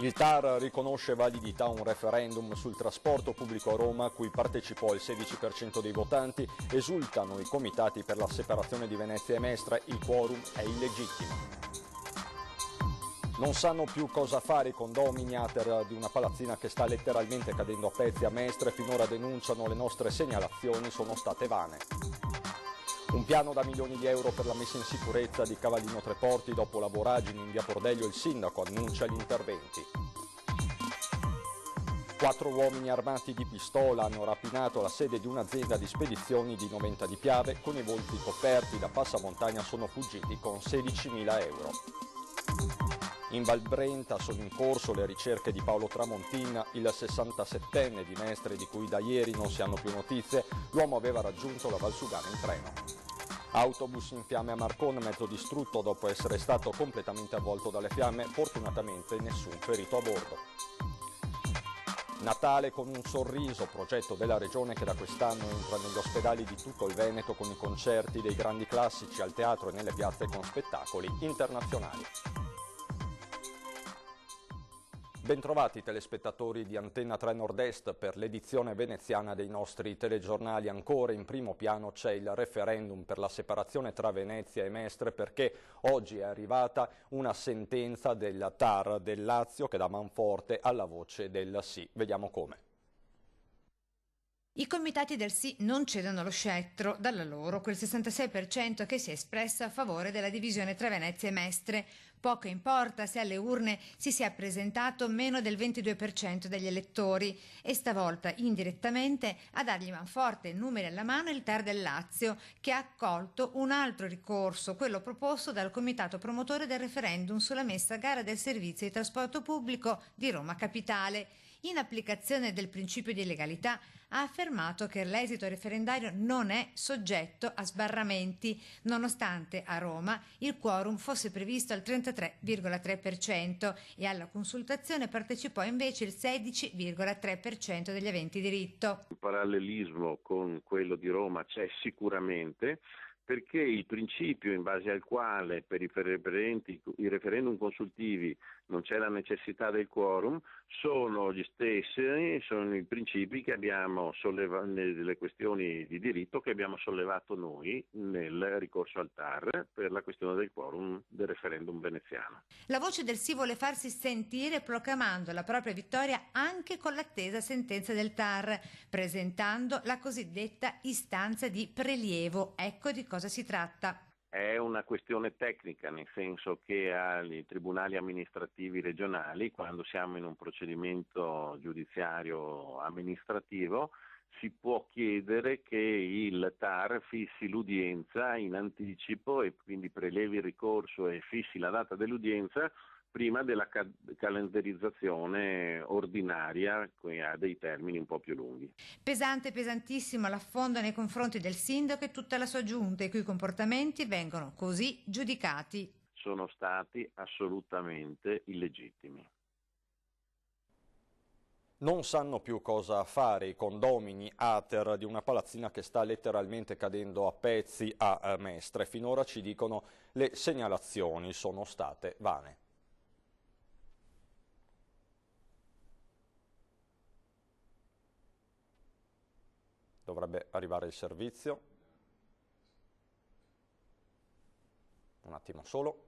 Il TAR riconosce validità a un referendum sul trasporto pubblico a Roma a cui partecipò il 16% dei votanti. Esultano i comitati per la separazione di Venezia e Mestre, il quorum è illegittimo. Non sanno più cosa fare i condomini ATER di una palazzina che sta letteralmente cadendo a pezzi a Mestre. Finora denunciano le nostre segnalazioni sono state vane. Un piano da milioni di euro per la messa in sicurezza di Cavallino Treporti dopo la voragine in via Pordello. Il sindaco annuncia gli interventi. 4 uomini armati di pistola hanno rapinato la sede di un'azienda di spedizioni di Noventa di Piave. Con i volti coperti da passamontagna sono fuggiti con 16.000 euro. In Val Brenta sono in corso le ricerche di Paolo Tramontin, il 67enne di Mestre di cui da ieri non si hanno più notizie. L'uomo aveva raggiunto la Valsugana in treno. Autobus in fiamme a Marcon, mezzo distrutto dopo essere stato completamente avvolto dalle fiamme. Fortunatamente nessun ferito a bordo. Natale con un sorriso, progetto della Regione che da quest'anno entra negli ospedali di tutto il Veneto con i concerti dei grandi classici al teatro e nelle piazze con spettacoli internazionali. Bentrovati telespettatori di Antenna 3 Nord-Est per l'edizione veneziana dei nostri telegiornali. Ancora in primo piano c'è il referendum per la separazione tra Venezia e Mestre, perché oggi è arrivata una sentenza del TAR del Lazio che dà manforte alla voce del sì. Vediamo come. I comitati del sì non cedono lo scettro, dalla loro quel 66% che si è espresso a favore della divisione tra Venezia e Mestre. Poco importa se alle urne si sia presentato meno del 22% degli elettori e stavolta indirettamente a dargli manforte numeri alla mano il TAR del Lazio, che ha accolto un altro ricorso, quello proposto dal comitato promotore del referendum sulla messa a gara del servizio di trasporto pubblico di Roma Capitale. In applicazione del principio di legalità ha affermato che l'esito referendario non è soggetto a sbarramenti, nonostante a Roma il quorum fosse previsto al 33,3% e alla consultazione partecipò invece il 16,3% degli aventi diritto. Il parallelismo con quello di Roma c'è sicuramente, perché il principio in base al quale per i referendum consultivi non c'è la necessità del quorum sono gli stessi, sono i principi che abbiamo sollevato nelle questioni di diritto che abbiamo sollevato noi nel ricorso al TAR per la questione del quorum del referendum veneziano. La voce del sì vuole farsi sentire proclamando la propria vittoria anche con l'attesa sentenza del TAR, presentando la cosiddetta istanza di prelievo. Ecco di cosa si tratta. È una questione tecnica, nel senso che ai tribunali amministrativi regionali, quando siamo in un procedimento giudiziario amministrativo, si può chiedere che il TAR fissi l'udienza in anticipo e quindi prelevi il ricorso e fissi la data dell'udienza prima della calendarizzazione ordinaria, che ha dei termini un po' più lunghi. Pesante, pesantissimo l'affondo nei confronti del sindaco e tutta la sua giunta, i cui comportamenti vengono così giudicati. Sono stati assolutamente illegittimi. Non sanno più cosa fare i condomini ATER di una palazzina che sta letteralmente cadendo a pezzi a Mestre. Finora, ci dicono, le segnalazioni sono state vane. Dovrebbe arrivare il servizio. Un attimo solo.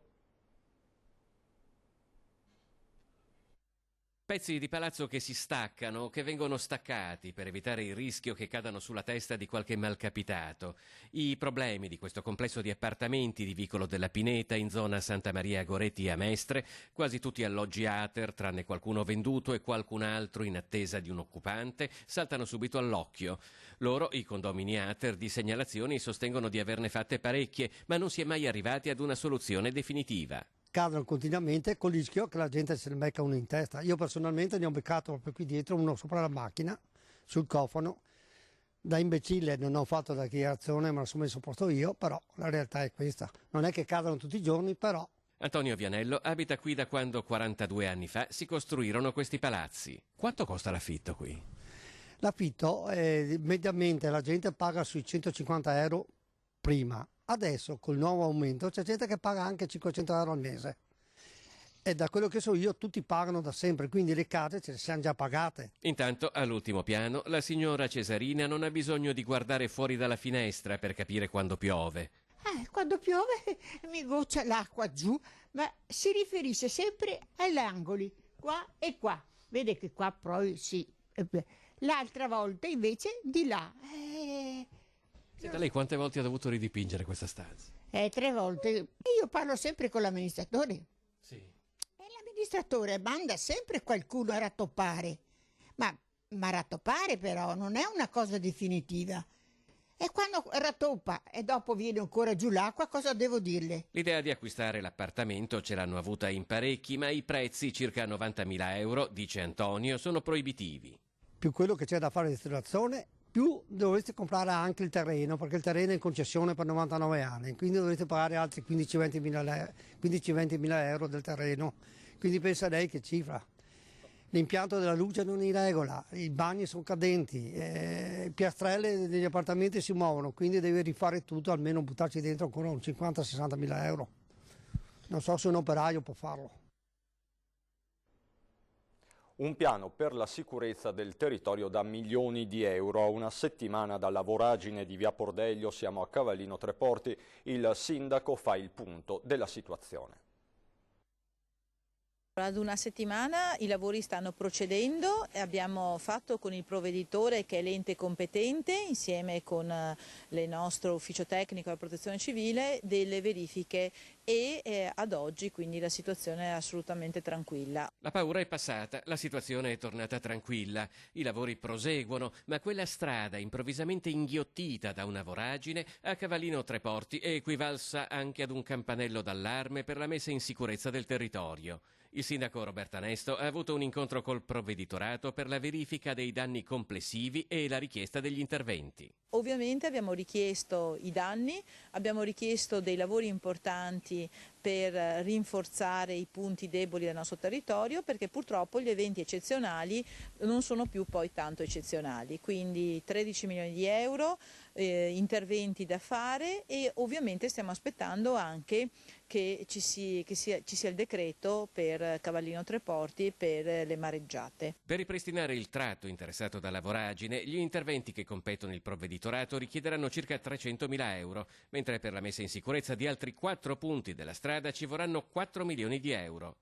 Pezzi di palazzo che si staccano, che vengono staccati per evitare il rischio che cadano sulla testa di qualche malcapitato. I problemi di questo complesso di appartamenti di Vicolo della Pineta in zona Santa Maria Goretti a Mestre, quasi tutti alloggi ATER, tranne qualcuno venduto e qualcun altro in attesa di un occupante, saltano subito all'occhio. Loro, i condomini ATER di segnalazioni, sostengono di averne fatte parecchie, ma non si è mai arrivati ad una soluzione definitiva. Cadono continuamente con il rischio che la gente se ne becca uno in testa. Io personalmente ne ho beccato proprio qui dietro, uno sopra la macchina, sul cofano. Da imbecille non ho fatto la dichiarazione, me la sono messo a posto io, però la realtà è questa. Non è che cadono tutti i giorni, però. Antonio Vianello abita qui da quando 42 anni fa si costruirono questi palazzi. Quanto costa l'affitto qui? L'affitto, mediamente la gente paga sui 150 euro prima. Adesso col nuovo aumento c'è gente che paga anche 500 euro al mese E da quello che so io tutti pagano da sempre, quindi le case ce le siamo già pagate. Intanto, all'ultimo piano, la signora Cesarina non ha bisogno di guardare fuori dalla finestra per capire quando piove. Quando piove mi goccia l'acqua giù, ma si riferisce sempre agli angoli, qua e qua. Vede che qua poi sì. L'altra volta invece di là. Senta, lei quante volte ha dovuto ridipingere questa stanza? 3 volte. Io parlo sempre con l'amministratore. Sì. E l'amministratore manda sempre qualcuno a rattoppare. Ma rattoppare però non è una cosa definitiva. E quando rattoppa e dopo viene ancora giù l'acqua, cosa devo dirle? L'idea di acquistare l'appartamento ce l'hanno avuta in parecchi, ma i prezzi, circa 90.000 euro, dice Antonio, sono proibitivi. Più quello che c'è da fare di ristorazione, più dovreste comprare anche il terreno, perché il terreno è in concessione per 99 anni, quindi dovrete pagare altri 15-20 mila euro del terreno. Quindi pensa lei che cifra. L'impianto della luce non è in regola, i bagni sono cadenti, le piastrelle degli appartamenti si muovono, quindi devi rifare tutto, almeno buttarci dentro ancora un 50-60 mila euro. Non so se un operaio può farlo. Un piano per la sicurezza del territorio da milioni di euro. A una settimana dalla voragine di via Pordello siamo a Cavallino Treporti. Il sindaco fa il punto della situazione. Ad una settimana i lavori stanno procedendo e abbiamo fatto con il provveditore, che è l'ente competente, insieme con il nostro ufficio tecnico della protezione civile, delle verifiche e ad oggi quindi la situazione è assolutamente tranquilla. La paura è passata, la situazione è tornata tranquilla, i lavori proseguono, ma quella strada improvvisamente inghiottita da una voragine a Cavallino Treporti è equivalsa anche ad un campanello d'allarme per la messa in sicurezza del territorio. Il sindaco Roberta Nesto ha avuto un incontro col provveditorato per la verifica dei danni complessivi e la richiesta degli interventi. Ovviamente abbiamo richiesto i danni, abbiamo richiesto dei lavori importanti per rinforzare i punti deboli del nostro territorio, perché purtroppo gli eventi eccezionali non sono più poi tanto eccezionali, quindi 13 milioni di euro, interventi da fare, e ovviamente stiamo aspettando anche che ci sia il decreto per Cavallino Treporti e per le mareggiate. Per ripristinare il tratto interessato dalla voragine, gli interventi che competono il provveditorato richiederanno circa 300.000 euro, mentre per la messa in sicurezza di altri 4 punti della strada ci vorranno 4 milioni di euro.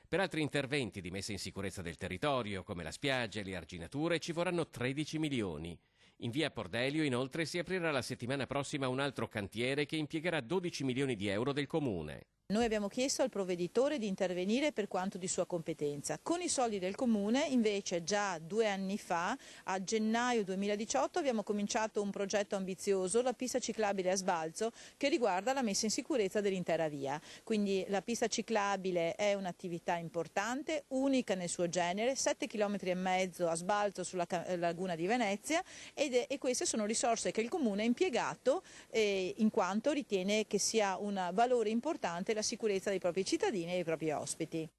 Per altri interventi di messa in sicurezza del territorio, come la spiaggia e le arginature, ci vorranno 13 milioni. In via Pordello, inoltre, si aprirà la settimana prossima un altro cantiere che impiegherà 12 milioni di euro del comune. Noi abbiamo chiesto al provveditore di intervenire per quanto di sua competenza. Con i soldi del Comune, invece, già 2 anni fa, a gennaio 2018, abbiamo cominciato un progetto ambizioso, la pista ciclabile a sbalzo, che riguarda la messa in sicurezza dell'intera via. Quindi la pista ciclabile è un'attività importante, unica nel suo genere, 7,5 km a sbalzo sulla laguna di Venezia, e queste sono risorse che il Comune ha impiegato in quanto ritiene che sia un valore importante la sicurezza dei propri cittadini e dei propri ospiti.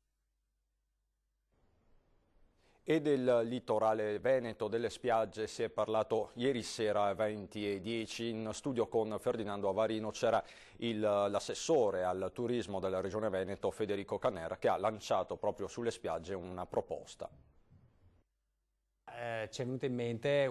E del litorale veneto, delle spiagge, si è parlato ieri sera alle 20:10. In studio con Ferdinando Avarino c'era l'assessore al turismo della Regione Veneto, Federico Canera, che ha lanciaci proprio sulle spiagge una proposta. Ci è venuta in mente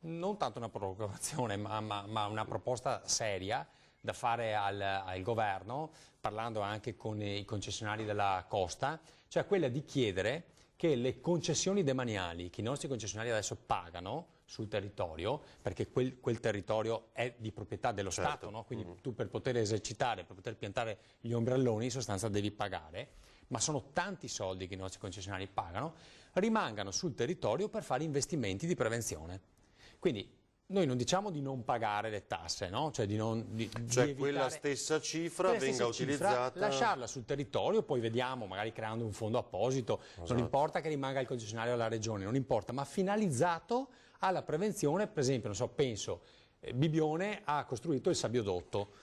non tanto una provocazione, ma una proposta seria da fare al governo, parlando anche con i concessionari della costa, cioè quella di chiedere che le concessioni demaniali che i nostri concessionari adesso pagano sul territorio, perché quel territorio è di proprietà dello Stato, no? Quindi tu per poter esercitare, per poter piantare gli ombrelloni in sostanza devi pagare, ma sono tanti soldi che i nostri concessionari pagano, rimangano sul territorio per fare investimenti di prevenzione. Quindi noi non diciamo di non pagare le tasse, no? Cioè di evitare, quella stessa cifra venga utilizzata, lasciarla sul territorio, poi vediamo, magari creando un fondo apposito, esatto. Non importa che rimanga il concessionario alla regione, non importa, ma finalizzato alla prevenzione. Per esempio, non so, penso, Bibbione ha costruito il sabbiodotto.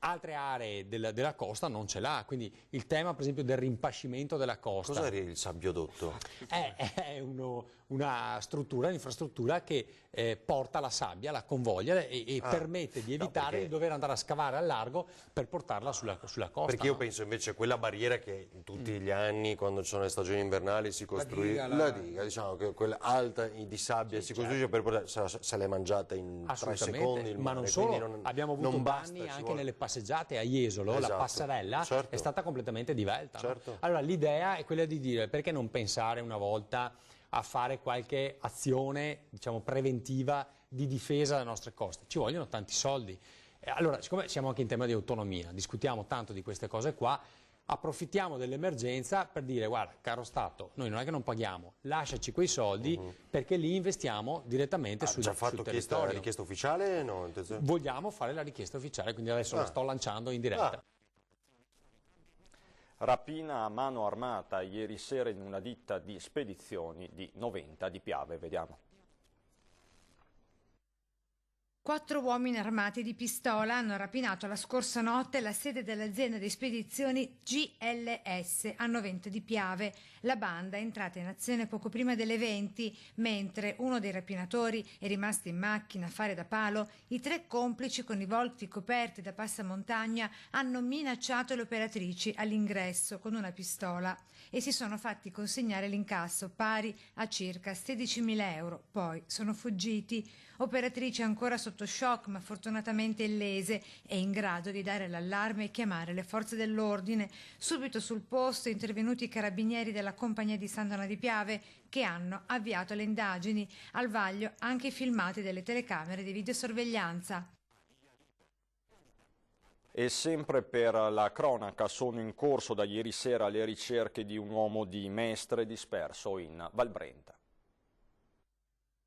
altre aree della costa non ce l'ha, quindi il tema per esempio del rimpascimento della costa. Cos'è il sabbiodotto? È una struttura, un'infrastruttura che porta la sabbia, la convoglia e permette di evitare di dover andare a scavare al largo per portarla sulla costa. Perché io penso invece a quella barriera che tutti gli anni, quando ci sono le stagioni invernali, si costruisce, la diga, diciamo, che quella alta di sabbia si costruisce per portare, se l'è mangiata in 3 secondi il mare, ma non solo, abbiamo avuto danni anche nelle passeggiate a Jesolo, la passerella è stata completamente divelta. No? Allora l'idea è quella di dire: perché non pensare una volta a fare qualche azione, diciamo, preventiva di difesa delle nostre coste? Ci vogliono tanti soldi. Allora, siccome siamo anche in tema di autonomia, discutiamo tanto di queste cose qua, approfittiamo dell'emergenza per dire: guarda, caro Stato, noi non è che non paghiamo, lasciaci quei soldi perché li investiamo direttamente sul territorio. Già fatto la richiesta ufficiale? No, vogliamo fare la richiesta ufficiale, quindi adesso la sto lanciando in diretta. Rapina a mano armata ieri sera in una ditta di spedizioni di Noventa di Piave, vediamo. 4 uomini armati di pistola hanno rapinato la scorsa notte la sede dell'azienda di spedizioni GLS a Noventa di Piave. La banda è entrata in azione poco prima delle 20, mentre uno dei rapinatori è rimasto in macchina a fare da palo. I 3 complici, con i volti coperti da passamontagna, hanno minacciato le operatrici all'ingresso con una pistola e si sono fatti consegnare l'incasso pari a circa 16.000 euro. Poi sono fuggiti. Operatrici ancora sotto shock ma fortunatamente illese e in grado di dare l'allarme e chiamare le forze dell'ordine. Subito sul posto intervenuti i carabinieri della compagnia di Sandona di Piave, che hanno avviato le indagini. Al vaglio anche i filmati delle telecamere di videosorveglianza. E sempre per la cronaca sono in corso da ieri sera le ricerche di un uomo di Mestre disperso in Val Brenta.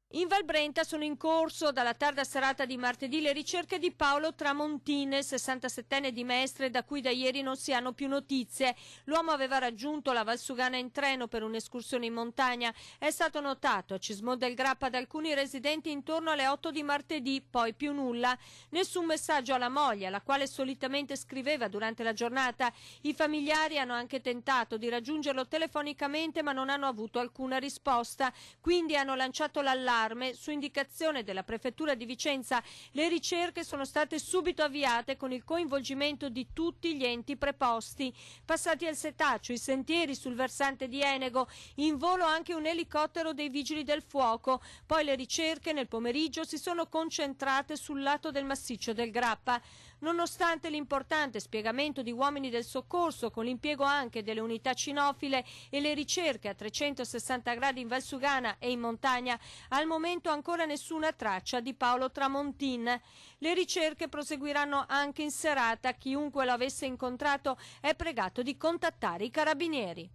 In Val Brenta sono in corso dalla tarda serata di martedì le ricerche di Paolo Tramontine, 67enne di Mestre, da cui da ieri non si hanno più notizie. L'uomo aveva raggiunto la Valsugana in treno per un'escursione in montagna. È stato notato a Cismon del Grappa da alcuni residenti intorno alle 8 di martedì, poi più nulla. Nessun messaggio alla moglie, alla quale solitamente scriveva durante la giornata. I familiari hanno anche tentato di raggiungerlo telefonicamente ma non hanno avuto alcuna risposta, quindi hanno lanciato l'allarme. Su indicazione della prefettura di Vicenza, le ricerche sono state subito avviate con il coinvolgimento di tutti gli enti preposti. Passati al setaccio i sentieri sul versante di Enego, in volo anche un elicottero dei vigili del fuoco. Poi le ricerche nel pomeriggio si sono concentrate sul lato del massiccio del Grappa. Nonostante l'importante spiegamento di uomini del soccorso, con l'impiego anche delle unità cinofile e le ricerche a 360 gradi in Valsugana e in montagna, al momento ancora nessuna traccia di Paolo Tramontin. Le ricerche proseguiranno anche in serata. Chiunque lo avesse incontrato è pregato di contattare i carabinieri.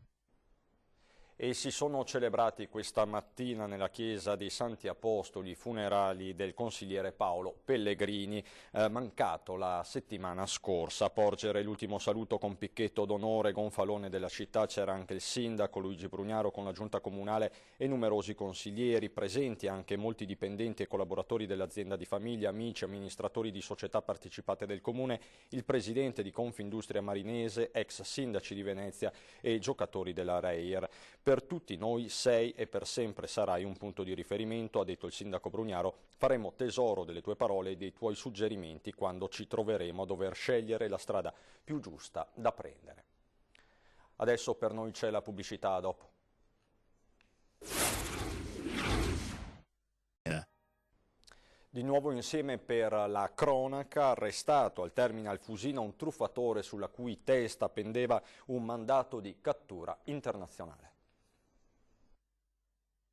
E si sono celebrati questa mattina nella chiesa dei Santi Apostoli i funerali del consigliere Paolo Pellegrini, mancato la settimana scorsa. A porgere l'ultimo saluto con picchetto d'onore gonfalone della città c'era anche il sindaco Luigi Brugnaro con la giunta comunale e numerosi consiglieri, presenti anche molti dipendenti e collaboratori dell'azienda di famiglia, amici, amministratori di società partecipate del comune, il presidente di Confindustria Marinese, ex sindaci di Venezia e giocatori della Reyer. Per tutti noi sei e per sempre sarai un punto di riferimento, ha detto il sindaco Brugnaro. Faremo tesoro delle tue parole e dei tuoi suggerimenti quando ci troveremo a dover scegliere la strada più giusta da prendere. Adesso per noi c'è la pubblicità, a dopo. Di nuovo insieme per la cronaca, arrestato al Terminal Fusina un truffatore sulla cui testa pendeva un mandato di cattura internazionale.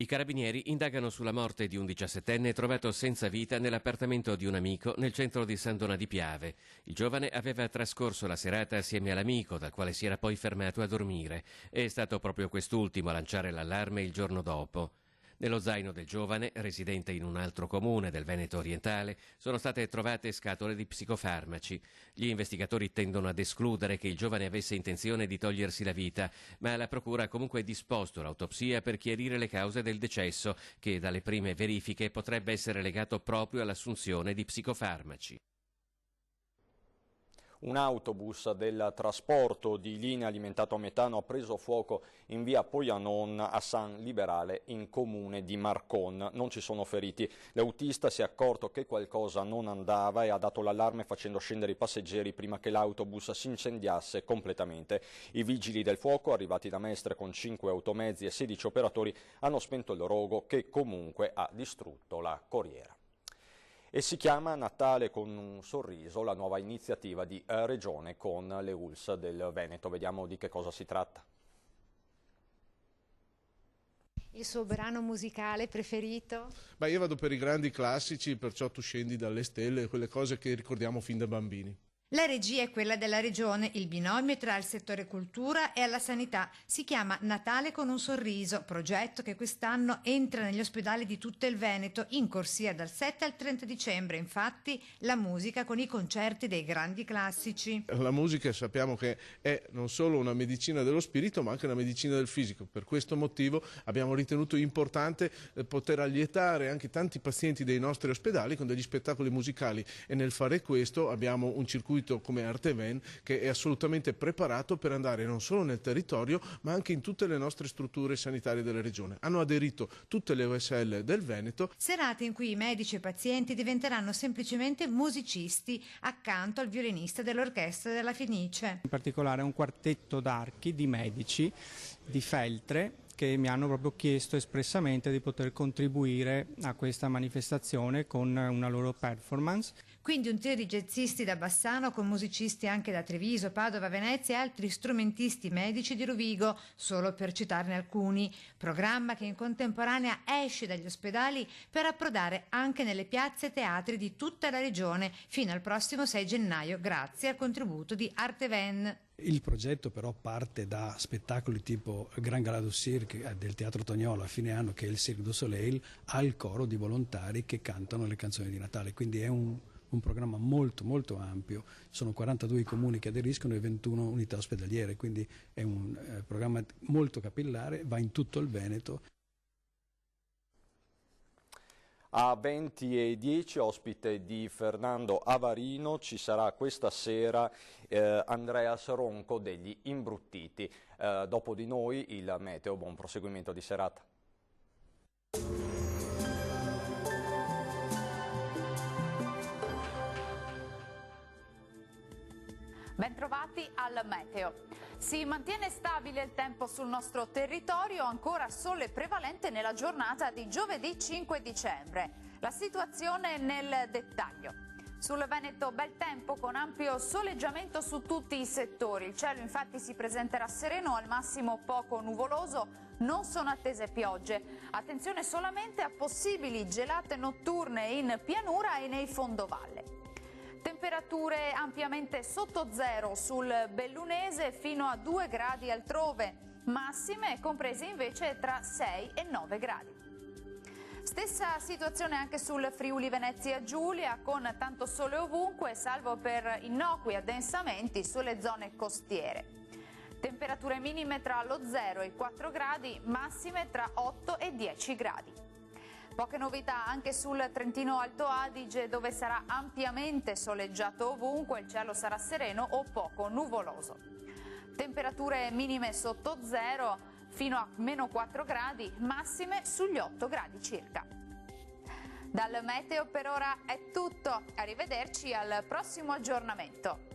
I carabinieri indagano sulla morte di un 17enne trovato senza vita nell'appartamento di un amico nel centro di Sandona di Piave. Il giovane aveva trascorso la serata assieme all'amico, dal quale si era poi fermato a dormire. È stato proprio quest'ultimo a lanciare l'allarme il giorno dopo. Nello zaino del giovane, residente in un altro comune del Veneto orientale, sono state trovate scatole di psicofarmaci. Gli investigatori tendono ad escludere che il giovane avesse intenzione di togliersi la vita, ma la procura ha comunque disposto l'autopsia per chiarire le cause del decesso, che dalle prime verifiche potrebbe essere legato proprio all'assunzione di psicofarmaci. Un autobus del trasporto di linea alimentato a metano ha preso fuoco in via Poianon a San Liberale in comune di Marcon. Non ci sono feriti. L'autista si è accorto che qualcosa non andava e ha dato l'allarme facendo scendere i passeggeri prima che l'autobus si incendiasse completamente. I vigili del fuoco, arrivati da Mestre con 5 automezzi e 16 operatori, hanno spento il rogo che comunque ha distrutto la corriera. E si chiama Natale con un sorriso, la nuova iniziativa di Regione con le ULSS del Veneto. Vediamo di che cosa si tratta. Il suo brano musicale preferito? Beh, io vado per i grandi classici, perciò Tu scendi dalle stelle, quelle cose che ricordiamo fin da bambini. La regia è quella della Regione, il binomio tra il settore cultura e alla sanità si chiama Natale con un sorriso, progetto che quest'anno entra negli ospedali di tutto il Veneto in corsia dal 7 al 30 dicembre, infatti la musica con i concerti dei grandi classici. La musica sappiamo che è non solo una medicina dello spirito ma anche una medicina del fisico, per questo motivo abbiamo ritenuto importante poter allietare anche tanti pazienti dei nostri ospedali con degli spettacoli musicali e nel fare questo abbiamo un circuito come Arteven che è assolutamente preparato per andare non solo nel territorio ma anche in tutte le nostre strutture sanitarie della regione. Hanno aderito tutte le OSL del Veneto. Serate in cui i medici e pazienti diventeranno semplicemente musicisti accanto al violinista dell'orchestra della Fenice. In particolare un quartetto d'archi di medici di Feltre che mi hanno proprio chiesto espressamente di poter contribuire a questa manifestazione con una loro performance. Quindi un trio di jazzisti da Bassano con musicisti anche da Treviso, Padova, Venezia e altri strumentisti medici di Rovigo, solo per citarne alcuni. Programma che in contemporanea esce dagli ospedali per approdare anche nelle piazze e teatri di tutta la regione fino al prossimo 6 gennaio, grazie al contributo di Arteven. Il progetto però parte da spettacoli tipo Gran Gala du Cirque del Teatro Toniolo a fine anno, che è il Cirque du Soleil, al coro di volontari che cantano le canzoni di Natale, quindi è un programma molto molto ampio, sono 42 i comuni che aderiscono e 21 unità ospedaliere, quindi è un programma molto capillare, va in tutto il Veneto. A 20:10, ospite di Fernando Avarino, ci sarà questa sera Andreas Ronco degli Imbruttiti. Dopo di noi il meteo, buon proseguimento di serata. Bentrovati al meteo. Si mantiene stabile il tempo sul nostro territorio, ancora sole prevalente nella giornata di giovedì 5 dicembre. La situazione nel dettaglio. Sul Veneto bel tempo con ampio soleggiamento su tutti i settori. Il cielo infatti si presenterà sereno, al massimo poco nuvoloso, non sono attese piogge. Attenzione solamente a possibili gelate notturne in pianura e nei fondovalle. Temperature ampiamente sotto zero sul Bellunese fino a 2 gradi altrove, massime comprese invece tra 6 e 9 gradi. Stessa situazione anche sul Friuli Venezia Giulia, con tanto sole ovunque, salvo per innocui addensamenti sulle zone costiere. Temperature minime tra lo 0 e i 4 gradi, massime tra 8 e 10 gradi. Poche novità anche sul Trentino Alto Adige, dove sarà ampiamente soleggiato ovunque, il cielo sarà sereno o poco nuvoloso. Temperature minime sotto zero fino a meno 4 gradi, massime sugli 8 gradi circa. Dal meteo per ora è tutto, arrivederci al prossimo aggiornamento.